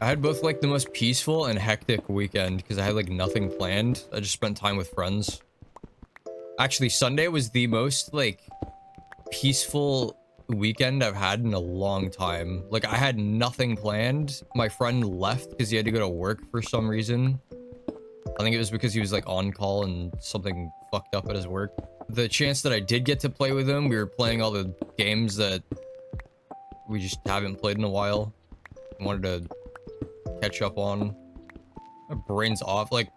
I had both like the most peaceful and hectic weekend because I had like nothing planned. I just spent time with friends. Actually, Sunday was the most like peaceful weekend I've had in a long time. Like I had nothing planned. My friend left because he had to go to work for some reason. I think it was because he was like on call and something fucked up at his work. The chance that I did get to play with him, we were playing all the games that we just haven't played in a while. I wanted to catch up on. My brain's off. Like,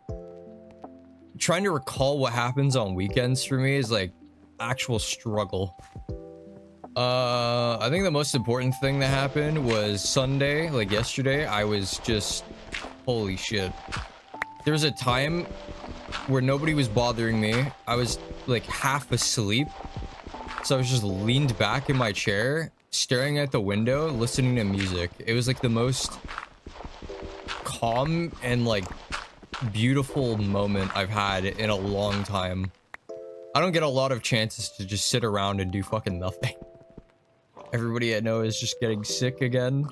trying to recall what happens on weekends for me is like actual struggle. I think the most important thing that happened was Sunday, like yesterday. I was just, holy shit. There was a time where nobody was bothering me. I was like half asleep. So I was just leaned back in my chair, staring at the window, listening to music. It was like the most calm and like beautiful moment I've had in a long time. I don't get a lot of chances to just sit around and do fucking nothing. Everybody I know is just getting sick again.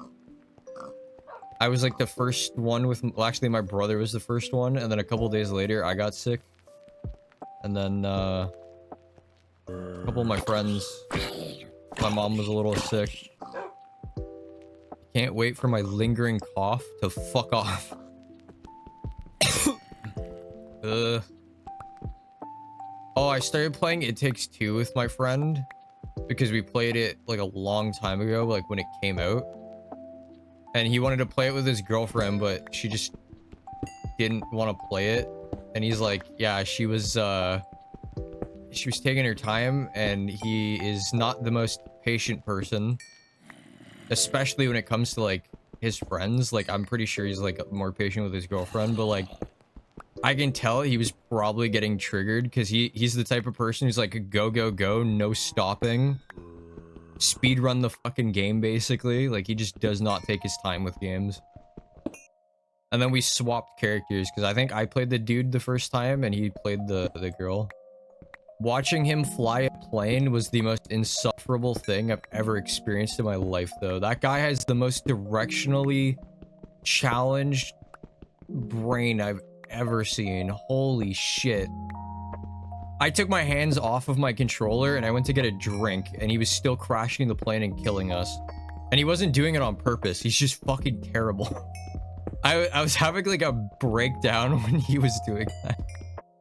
I was like the first one with, well, actually my brother was the first one, and then a couple days later I got sick. And then a couple of my friends, my mom was a little sick. Can't wait for my lingering cough to fuck off. Oh, I started playing It Takes Two with my friend because we played it like a long time ago, like when it came out. And he wanted to play it with his girlfriend, but she just didn't want to play it. And he's like, yeah, she was taking her time, and he is not the most patient person, especially when it comes to like his friends. Like, I'm pretty sure he's like more patient with his girlfriend, but like I can tell he was probably getting triggered because he's the type of person who's like go go go, no stopping, speed run the fucking game basically. Like, he just does not take his time with games. And then we swapped characters because I think I played the dude the first time and he played the girl. Watching him fly a plane was the most insufferable thing I've ever experienced in my life, though. That guy has the most directionally challenged brain I've ever seen. Holy shit. I took my hands off of my controller and I went to get a drink, and he was still crashing the plane and killing us. And he wasn't doing it on purpose. He's just fucking terrible. I was having like a breakdown when he was doing that.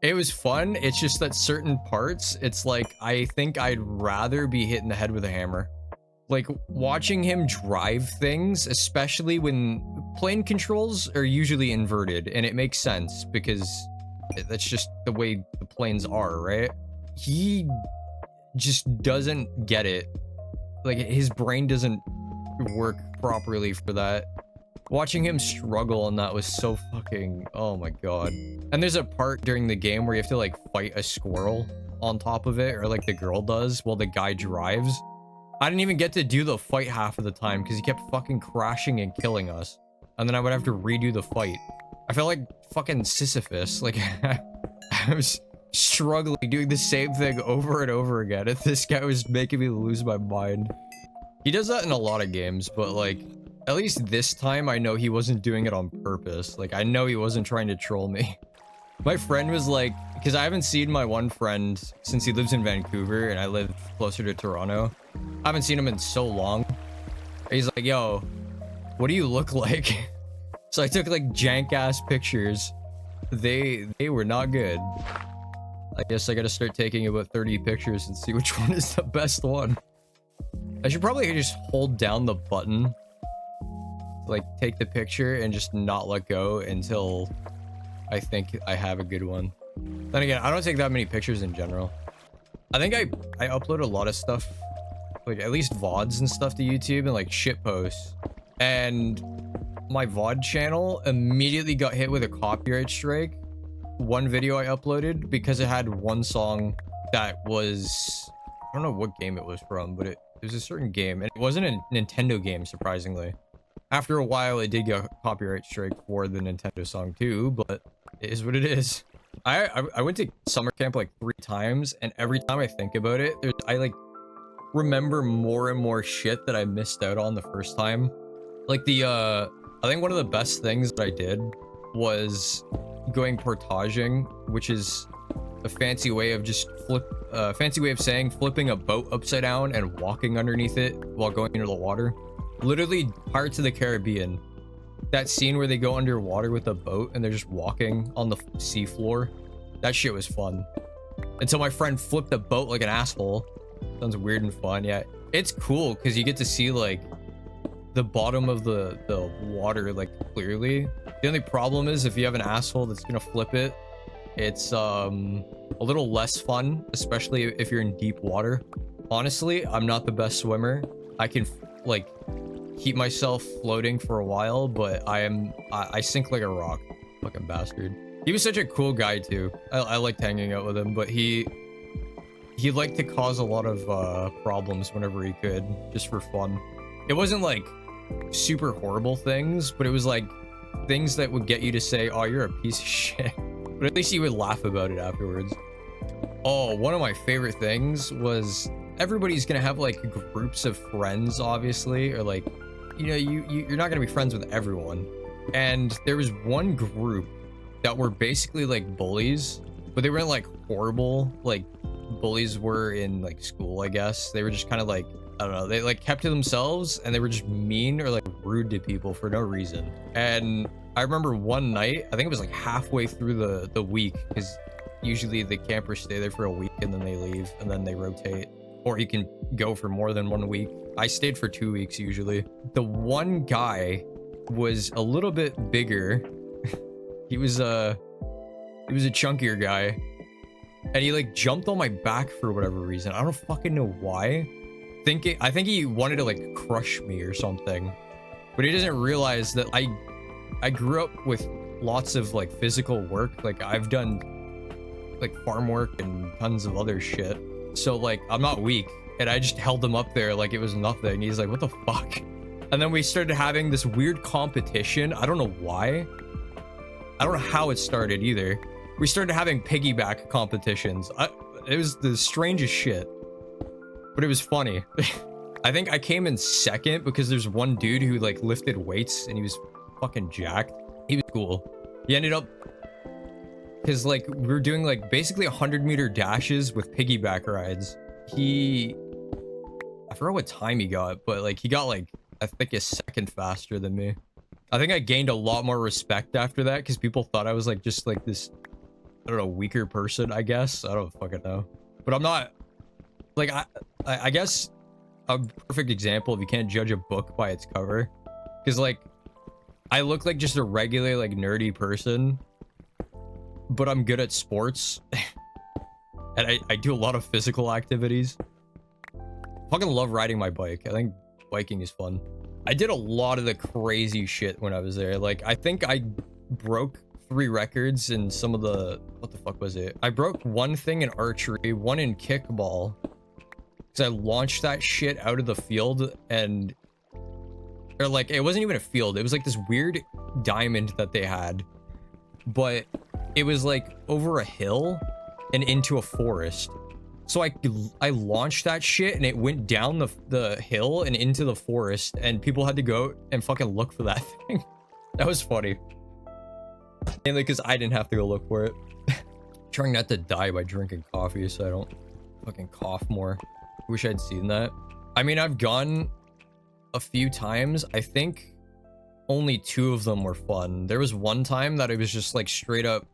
It was fun. It's just that certain parts, it's like, I think I'd rather be hit in the head with a hammer. Like, watching him drive things, especially when plane controls are usually inverted, and it makes sense because that's just the way the planes are, right? He just doesn't get it. Like, his brain doesn't work properly for that. Watching him struggle on that was so fucking, oh my god. And there's a part during the game where you have to like fight a squirrel on top of it, or like the girl does, while the guy drives. I didn't even get to do the fight half of the time because he kept fucking crashing and killing us. And then I would have to redo the fight. I felt like fucking Sisyphus. Like, I was struggling doing the same thing over and over again. And this guy was making me lose my mind. He does that in a lot of games, but like, at least this time I know he wasn't doing it on purpose. Like, I know he wasn't trying to troll me. My friend was like, because I haven't seen my one friend since he lives in Vancouver and I live closer to Toronto. I haven't seen him in so long. He's like, yo, what do you look like? So I took like jank ass pictures. They were not good. I guess I gotta start taking about 30 pictures and see which one is the best one. I should probably just hold down the button, like take the picture and just not let go until I think I have a good one. Then again, I don't take that many pictures in general. I think I upload a lot of stuff, like at least VODs and stuff to YouTube and like shit posts. And my VOD channel immediately got hit with a copyright strike. One video I uploaded because it had one song that was, I don't know what game it was from, but it was a certain game, and it wasn't a Nintendo game, surprisingly. After a while, it did get a copyright strike for the Nintendo song too, but it is what it is. I went to summer camp like 3 times, and every time I think about it, I like remember more and more shit that I missed out on the first time. Like the I think one of the best things that I did was going portaging, which is a fancy way of fancy way of saying flipping a boat upside down and walking underneath it while going into the water. Literally Pirates of the Caribbean. That scene where they go underwater with a boat and they're just walking on the seafloor. That shit was fun. Until my friend flipped the boat like an asshole. Sounds weird and fun. Yeah, it's cool because you get to see like the bottom of the water like clearly. The only problem is if you have an asshole that's gonna flip it, it's a little less fun, especially if you're in deep water. Honestly, I'm not the best swimmer. I can like keep myself floating for a while, but I sink like a rock. Fucking bastard. He was such a cool guy too. I liked hanging out with him, but he liked to cause a lot of problems whenever he could, just for fun. It wasn't like super horrible things, but it was like things that would get you to say, oh, you're a piece of shit. But at least you would laugh about it afterwards. Oh, one of my favorite things was everybody's gonna have like groups of friends, obviously, or like, you know, you're not gonna be friends with everyone. And there was one group that were basically like bullies, but they weren't like horrible like bullies were in like school, I guess. They were just kind of like, I don't know, they like kept to themselves and they were just mean or like rude to people for no reason. And I remember one night, I think it was like halfway through the week, because usually the campers stay there for a week and then they leave and then they rotate, or you can go for more than 1 week. I stayed for 2 weeks usually. The one guy was a little bit bigger. he was a chunkier guy, and he like jumped on my back for whatever reason. I don't fucking know why. I think he wanted to like crush me or something, but he doesn't realize that I grew up with lots of like physical work. Like I've done like farm work and tons of other shit, so like I'm not weak. And I just held him up there like it was nothing. He's like, what the fuck? And then we started having this weird competition. I don't know why. I don't know how it started either. We started having piggyback competitions. It was the strangest shit, but it was funny. I think I came in second because there's one dude who like lifted weights and he was fucking jacked. He was cool. He ended up, because like we were doing like basically 100-meter dashes with piggyback rides. I forgot what time he got, but like he got like I think a second faster than me. I think I gained a lot more respect after that because people thought I was like just like this, I don't know, weaker person, I guess. I don't fucking know. But I'm not, like, I guess a perfect example if you can't judge a book by its cover. Because, like, I look like just a regular, like, nerdy person. But I'm good at sports. And I do a lot of physical activities. Fucking love riding my bike. I think biking is fun. I did a lot of the crazy shit when I was there. Like, I think I broke 3 records in some of the, what the fuck was it? I broke one thing in archery, one in kickball, because I launched that shit out of the field, and or like it wasn't even a field, it was like this weird diamond that they had, but it was like over a hill and into a forest. So I launched that shit and it went down the hill and into the forest, and people had to go and fucking look for that thing. That was funny. Mainly because I didn't have to go look for it. Trying not to die by drinking coffee so I don't fucking cough more. Wish I'd seen that. I mean, I've gone a few times. I think only 2 of them were fun. There was one time that it was just like straight up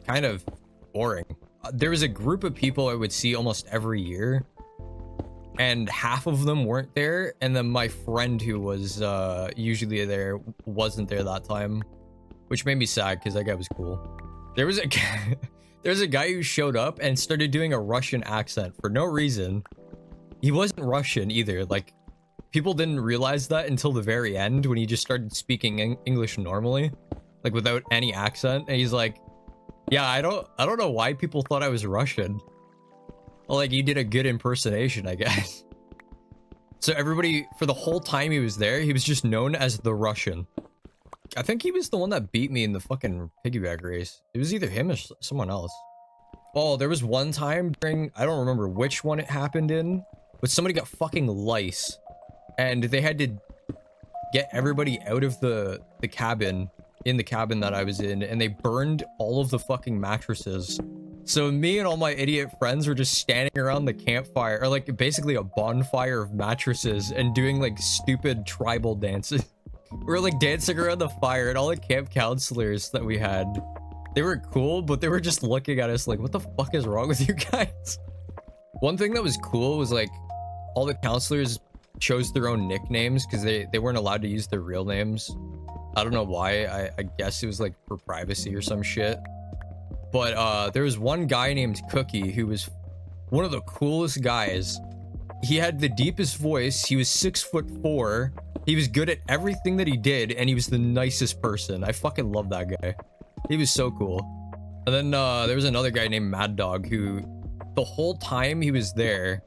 kind of boring. There was a group of people I would see almost every year, and half of them weren't there, and then my friend who was usually there wasn't there that time, which made me sad because that guy was cool. There was a guy who showed up and started doing a Russian accent for no reason. He wasn't Russian either. Like, people didn't realize that until the very end when he just started speaking English normally, like without any accent. And he's like, yeah, I don't know why people thought I was Russian. Well, like, he did a good impersonation, I guess. So everybody, for the whole time he was there, he was just known as the Russian. I think he was the one that beat me in the fucking piggyback race. It was either him or someone else. Oh, there was one time during, I don't remember which one it happened in, but somebody got fucking lice. And they had to get everybody out of the cabin, in the cabin that I was in, and they burned all of the fucking mattresses. So me and all my idiot friends were just standing around the campfire, or like basically a bonfire of mattresses, and doing like stupid tribal dances. We were like dancing around the fire, and all the camp counselors that we had, they were cool, but they were just looking at us like, what the fuck is wrong with you guys? One thing that was cool was like all the counselors chose their own nicknames because they weren't allowed to use their real names. I don't know why. I guess it was like for privacy or some shit. But there was one guy named Cookie who was one of the coolest guys. He had the deepest voice. He was 6'4". He was good at everything that he did, and he was the nicest person. I fucking love that guy. He was so cool. And then there was another guy named Mad Dog who the whole time he was there,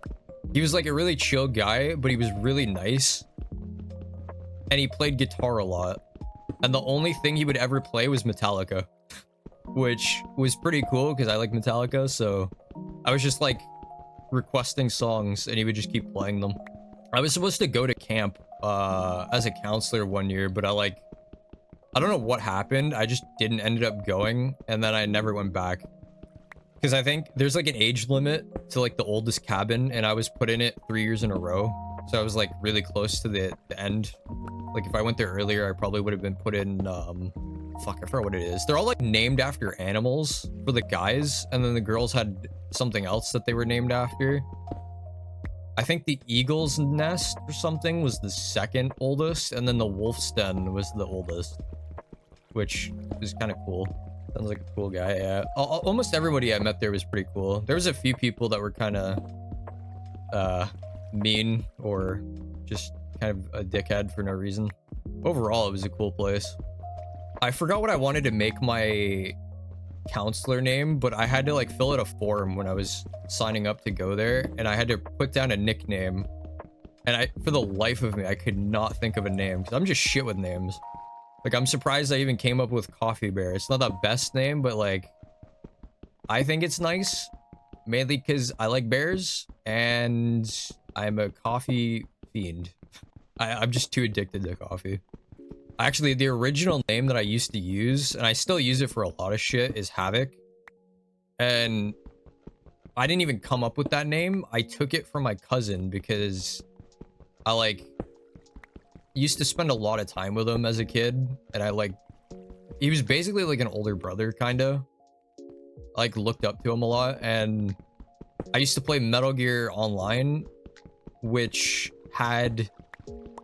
he was like a really chill guy, but he was really nice. And he played guitar a lot. And the only thing he would ever play was Metallica, which was pretty cool because I like Metallica. So I was just like requesting songs and he would just keep playing them. I was supposed to go to camp as a counselor one year, but I don't know what happened. I just didn't end up going, and then I never went back. Because I think there's like an age limit to like the oldest cabin, and I was put in it 3 years in a row. So I was like really close to the end. Like if I went there earlier, I probably would have been put in, fuck, I forgot what it is. They're all like named after animals for the guys, and then the girls had something else that they were named after. I think the Eagle's Nest or something was the second oldest, and then the Wolf's Den was the oldest, which is kind of cool. Sounds like a cool guy. Yeah, almost everybody I met there was pretty cool. There was a few people that were kind of mean or just kind of a dickhead for no reason. Overall, it was a cool place. I forgot what I wanted to make my counselor name, but I had to like fill out a form when I was signing up to go there, and I had to put down a nickname, and for the life of me, I could not think of a name because I'm just shit with names. Like, I'm surprised I even came up with Coffee Bear. It's not the best name, but like I think it's nice, mainly because I like bears and I'm a coffee fiend. I'm just too addicted to coffee. Actually, the original name that I used to use, and I still use it for a lot of shit, is Havoc. And I didn't even come up with that name. I took it from my cousin because I like used to spend a lot of time with him as a kid, and he was basically like an older brother, kind of. I like looked up to him a lot, and I used to play Metal Gear Online, which had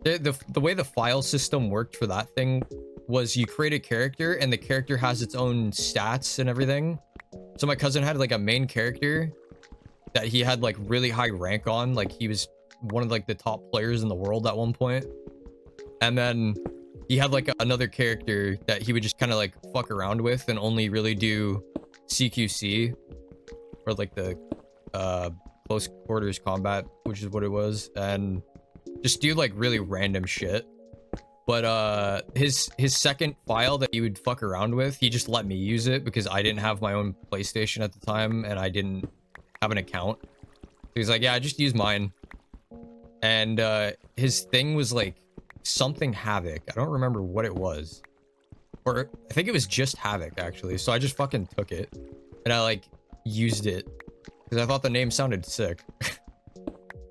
the way the file system worked for that thing was you create a character and the character has its own stats and everything. So my cousin had like a main character that he had like really high rank on, like he was one of like the top players in the world at one point. And then he had like another character that he would just kind of like fuck around with and only really do CQC, or like the close quarters combat, which is what it was, and just do like really random shit. But his second file that he would fuck around with, he just let me use it because I didn't have my own PlayStation at the time and I didn't have an account. So he's like, yeah, just use mine. And his thing was like something Havoc. I don't remember what it was, or I think it was just Havoc actually. So I just fucking took it and I like used it because I thought the name sounded sick.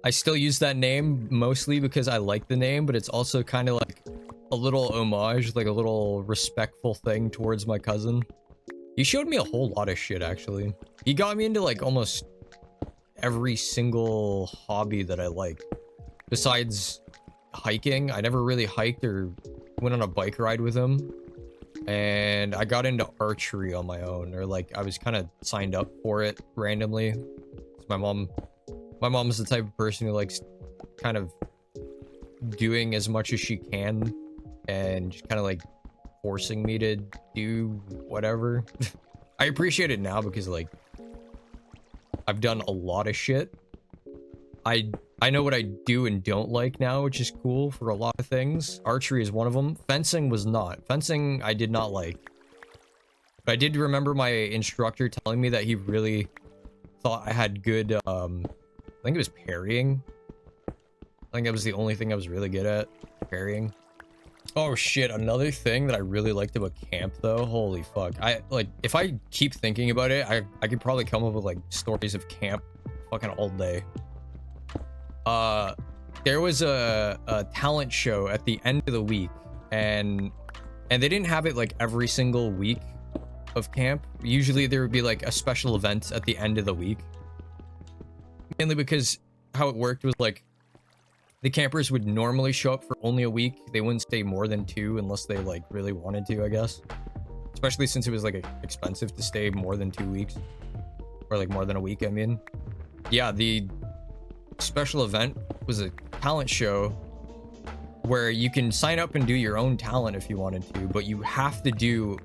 I still use that name mostly because I like the name, but it's also kind of like a little homage, like a little respectful thing towards my cousin. He showed me a whole lot of shit, actually. He got me into like almost every single hobby that I like. Besides hiking, I never really hiked or went on a bike ride with him. And I got into archery on my own, or like I was kind of signed up for it randomly. My mom is the type of person who likes kind of doing as much as she can and just kind of like forcing me to do whatever. I appreciate it now because like I've done a lot of shit. I know what I do and don't like now, which is cool for a lot of things. Archery is one of them. Fencing was not. Fencing I did not like. But I did remember my instructor telling me that he really thought I had good I think it was parrying. I think that was the only thing I was really good at, parrying. Oh shit, another thing that I really liked about camp though, holy fuck. I like if I keep thinking about it, I could probably come up with like stories of camp fucking all day. There was a talent show at the end of the week, and they didn't have it like every single week of camp. Usually there would be like a special event at the end of the week. Mainly because how it worked was like the campers would normally show up for only a week. They wouldn't stay more than 2 unless they like really wanted to, I guess. Especially since it was like expensive to stay more than 2 weeks. Or like more than a week, I mean. Yeah, the special event was a talent show where you can sign up and do your own talent if you wanted to, but you have to do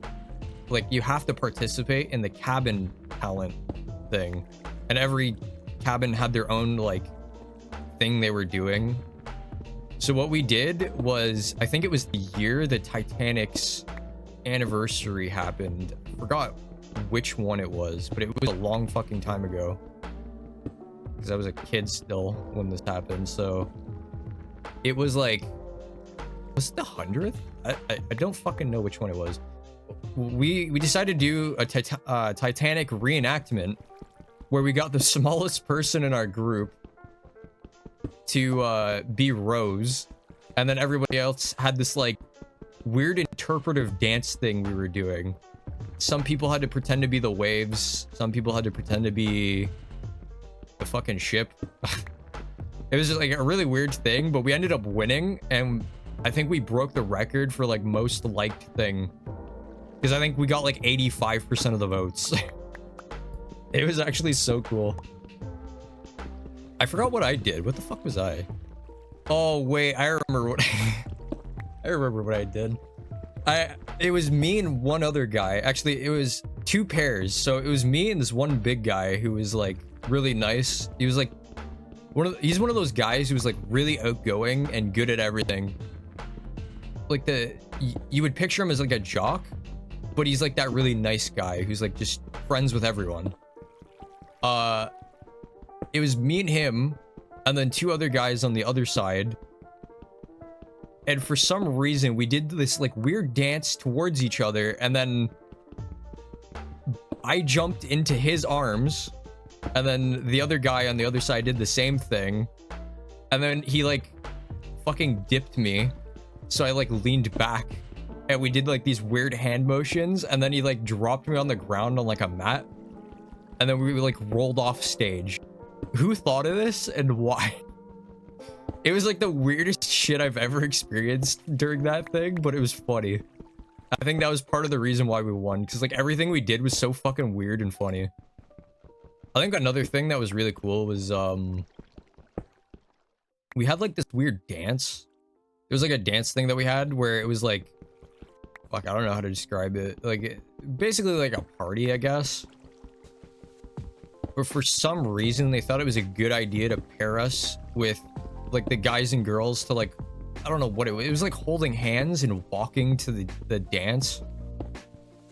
like you have to participate in the cabin talent thing. And every cabin had their own like thing they were doing. So what we did was, I think it was the year the Titanic's anniversary happened. I forgot which one it was, but it was a long fucking time ago because I was a kid still when this happened. So it was like, was it the 100th? I don't fucking know which one it was. We decided to do a Titanic reenactment where we got the smallest person in our group to be Rose, and then everybody else had this like weird interpretive dance thing we were doing. Some people had to pretend to be the waves, some people had to pretend to be the fucking ship. It was just like a really weird thing, but we ended up winning, and I think we broke the record for like most liked thing, because I think we got like 85% of the votes. It was actually so cool. I forgot what I did. What the fuck was I? Oh wait, I remember what I remember what I did. It was me and one other guy. Actually, it was 2 pairs. So it was me and this one big guy who was like really nice. He was like he's one of those guys who was like really outgoing and good at everything. Like you would picture him as like a jock, but he's like that really nice guy who's like just friends with everyone. It was me and him, and then 2 other guys on the other side. And for some reason, we did this like weird dance towards each other, and then I jumped into his arms, and then the other guy on the other side did the same thing, and then he like fucking dipped me, so I like leaned back, and we did like these weird hand motions, and then he like dropped me on the ground on like a mat, and then we like rolled off stage. Who thought of this and why? It was like the weirdest shit I've ever experienced during that thing, but it was funny. I think that was part of the reason why we won, because like everything we did was so fucking weird and funny. I think another thing that was really cool was we had like this weird dance. It was like a dance thing that we had where it was like, fuck, I don't know how to describe it. Like basically like a party, I guess. But for some reason, they thought it was a good idea to pair us with like the guys and girls to like, I don't know what it was. It was like holding hands and walking to the dance.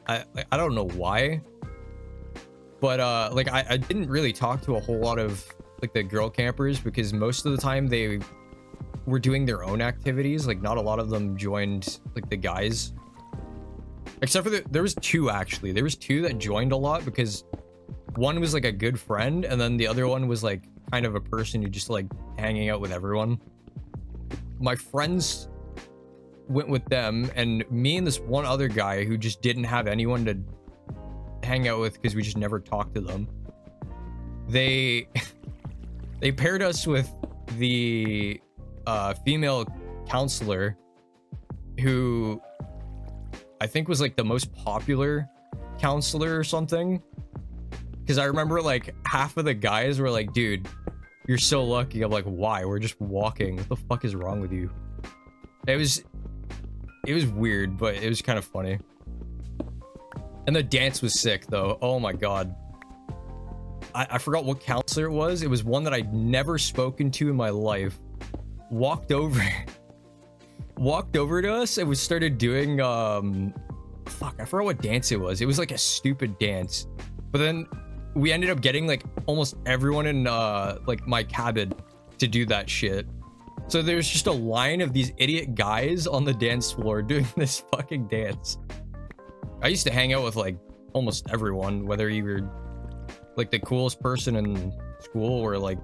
I don't know why. But like I didn't really talk to a whole lot of like the girl campers, because most of the time they were doing their own activities. Like not a lot of them joined like the guys. Except for there was 2 actually. There was 2 that joined a lot, because one was like a good friend, and then the other one was like kind of a person who just like hanging out with everyone. My friends went with them, and me and this one other guy who just didn't have anyone to hang out with because we just never talked to them. They paired us with the female counselor, who I think was like the most popular counselor or something. Because I remember like half of the guys were like, dude, you're so lucky. I'm like, why? We're just walking. What the fuck is wrong with you? It was weird, but it was kind of funny. And the dance was sick though. Oh my god. I forgot what counselor it was. It was one that I'd never spoken to in my life. Walked over to us and we started doing fuck, I forgot what dance it was. It was like a stupid dance. But then we ended up getting like almost everyone in like my cabin to do that shit. So there's just a line of these idiot guys on the dance floor doing this fucking dance. I used to hang out with like almost everyone, whether you were like the coolest person in school or like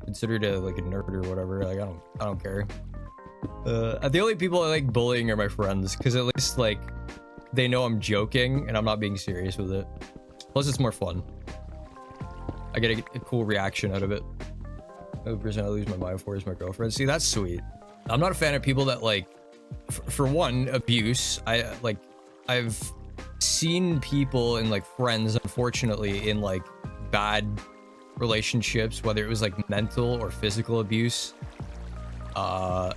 considered like a nerd or whatever. Like I don't care. The only people I like bullying are my friends, because at least like they know I'm joking and I'm not being serious with it. Plus it's more fun. I get a cool reaction out of it. The person I lose my mind for is my girlfriend. See, that's sweet. I'm not a fan of people that like, for one, abuse. I've seen people and like friends, unfortunately, in like bad relationships, whether it was like mental or physical abuse. Not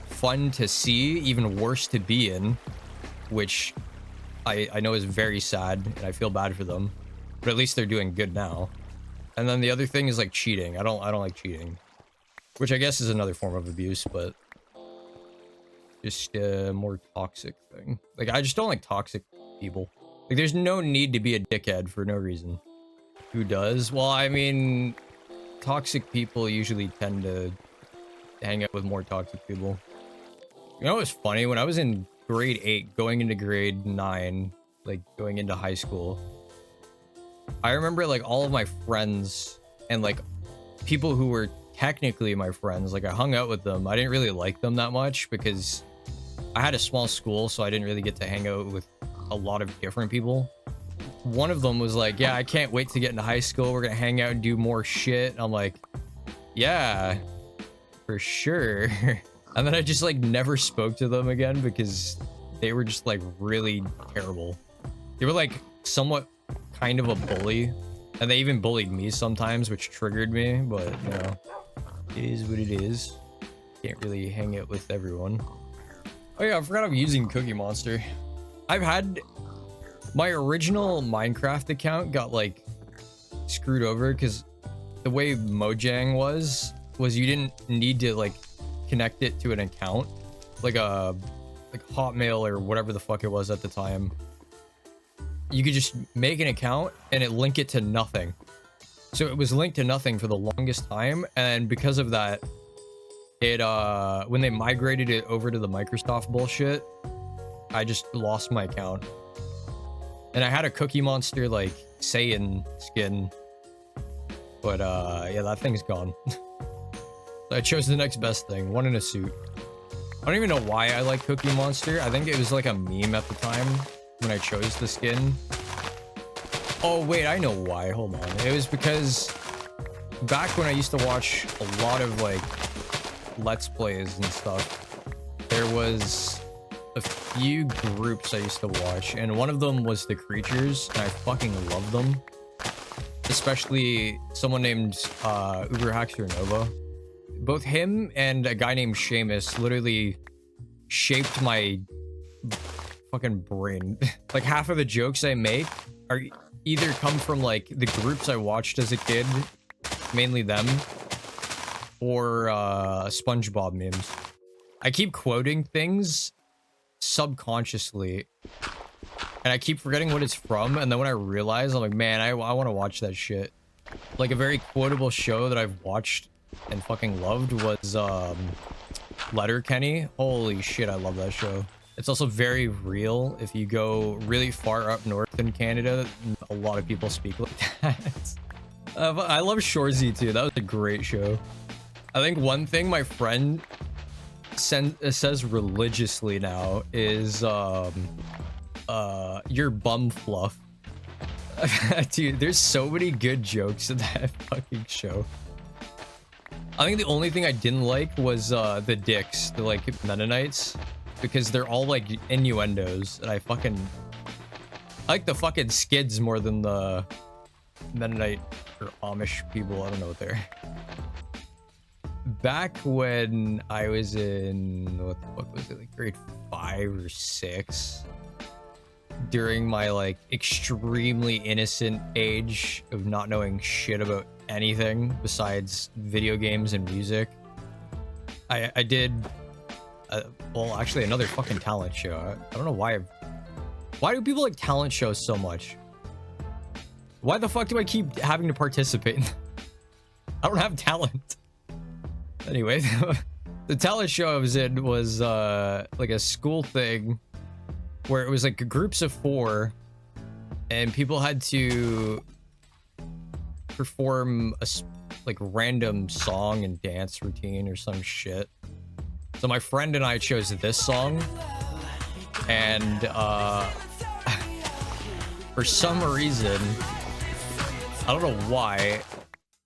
fun to see, even worse to be in, which I know is very sad and I feel bad for them, but at least they're doing good now. And then the other thing is like cheating. I don't like cheating, which I guess is another form of abuse, but just a more toxic thing. Like, I just don't like toxic people. Like, there's no need to be a dickhead for no reason. Who does? Well, I mean, toxic people usually tend to hang out with more toxic people. You know what's funny? When I was in grade 8 going into grade 9, like going into high school, I remember like all of my friends and like people who were technically my friends, like I hung out with them. I didn't really like them that much because I had a small school, so I didn't really get to hang out with a lot of different people. One of them was like, yeah, I can't wait to get into high school. We're gonna hang out and do more shit. I'm like, yeah, for sure. And then I just like never spoke to them again because they were just like really terrible. They were like somewhat kind of a bully, and they even bullied me sometimes, which triggered me, but you know, it is what it is. Can't really hang out with everyone. Oh yeah, I forgot I'm using Cookie Monster. I've had my original Minecraft account got like screwed over because the way Mojang was you didn't need to like connect it to an account, like Hotmail or whatever the fuck it was at the time. You could just make an account and it link it to nothing. So it was linked to nothing for the longest time, and because of that, it when they migrated it over to the Microsoft bullshit, I just lost my account. And I had a Cookie Monster like Saiyan skin, but yeah, that thing's gone. So I chose the next best thing, one in a suit. I don't even know why I like Cookie Monster. I think it was like a meme at the time when I chose the skin. Oh wait, I know why. Hold on. It was because back when I used to watch a lot of like Let's Plays and stuff, there was a few groups I used to watch, and one of them was the Creatures, and I fucking love them. Especially someone named Uberhaxer Nova. Both him and a guy named Seamus literally shaped my fucking brain. Like half of the jokes I make are either come from like the groups I watched as a kid, mainly them, or SpongeBob memes. I keep quoting things subconsciously, and I keep forgetting what it's from, and then when I realize, I'm like, man, I want to watch that shit. Like a very quotable show that I've watched and fucking loved was Letterkenny. Holy shit, I love that show. It's also very real. If you go really far up north in Canada, a lot of people speak like that. I love Shorzy too. That was a great show. I think one thing my friend says religiously now is your bum fluff. Dude, there's so many good jokes in that fucking show. I think the only thing I didn't like was the dicks, the like Mennonites, because they're all like innuendos, and I like the fucking Skids more than the Mennonite or Amish people. I don't know what they're. Back when I was in, what the fuck was it, like grade 5 or 6, during my like extremely innocent age of not knowing shit about anything besides video games and music, I did well, actually another fucking talent show. I don't know why do people like talent shows so much? Why the fuck do I keep having to participate in I don't have talent. Anyway, the talent show I was in was like a school thing where it was like groups of 4 and people had to perform a like random song and dance routine or some shit. So my friend and I chose this song, and for some reason, I don't know why,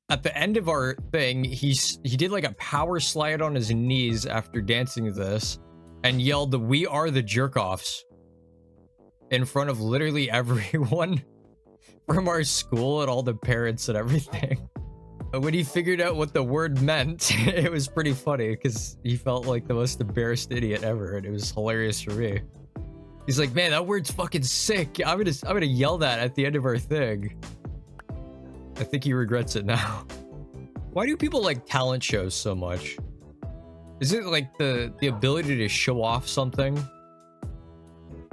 at the end of our thing, he did like a power slide on his knees after dancing this and yelled, "We are the jerk-offs," in front of literally everyone from our school and all the parents and everything. But when he figured out what the word meant, it was pretty funny because he felt like the most embarrassed idiot ever, and it was hilarious for me. He's like, "Man, that word's fucking sick. I'm gonna yell that at the end of our thing." I think he regrets it now. Why do people like talent shows so much? Is it like the ability to show off something?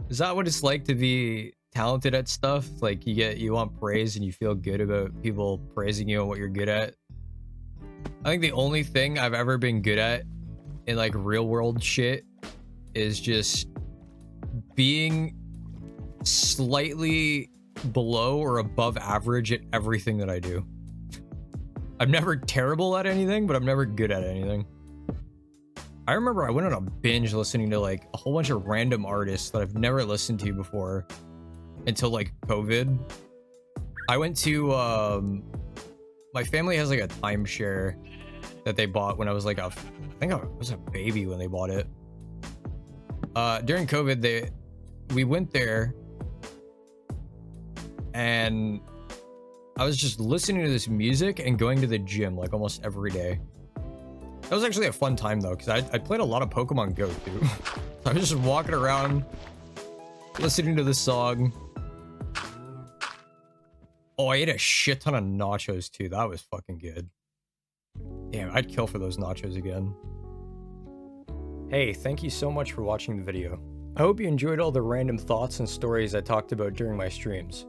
Is that what it's like to be talented at stuff? Like you want praise and you feel good about people praising you on what you're good at? I think the only thing I've ever been good at in like real world shit is just being slightly below or above average at everything that I do. I'm never terrible at anything, but I'm never good at anything. I remember I went on a binge listening to like a whole bunch of random artists that I've never listened to before until like COVID. I went to my family has like a timeshare that they bought when I was like I think I was a baby when they bought it. During COVID we went there and I was just listening to this music and going to the gym like almost every day. That was actually a fun time though, because I played a lot of Pokemon Go too. So I was just walking around listening to this song. Oh, I ate a shit ton of nachos too. That was fucking good. Damn, I'd kill for those nachos again. Hey, thank you so much for watching the video. I hope you enjoyed all the random thoughts and stories I talked about during my streams.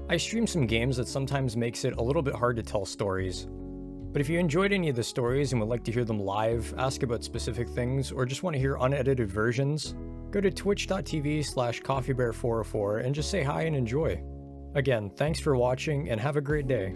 I stream some games that sometimes makes it a little bit hard to tell stories. But if you enjoyed any of the stories and would like to hear them live, ask about specific things, or just want to hear unedited versions, go to twitch.tv/coffeebear404 and just say hi and enjoy. Again, thanks for watching and have a great day.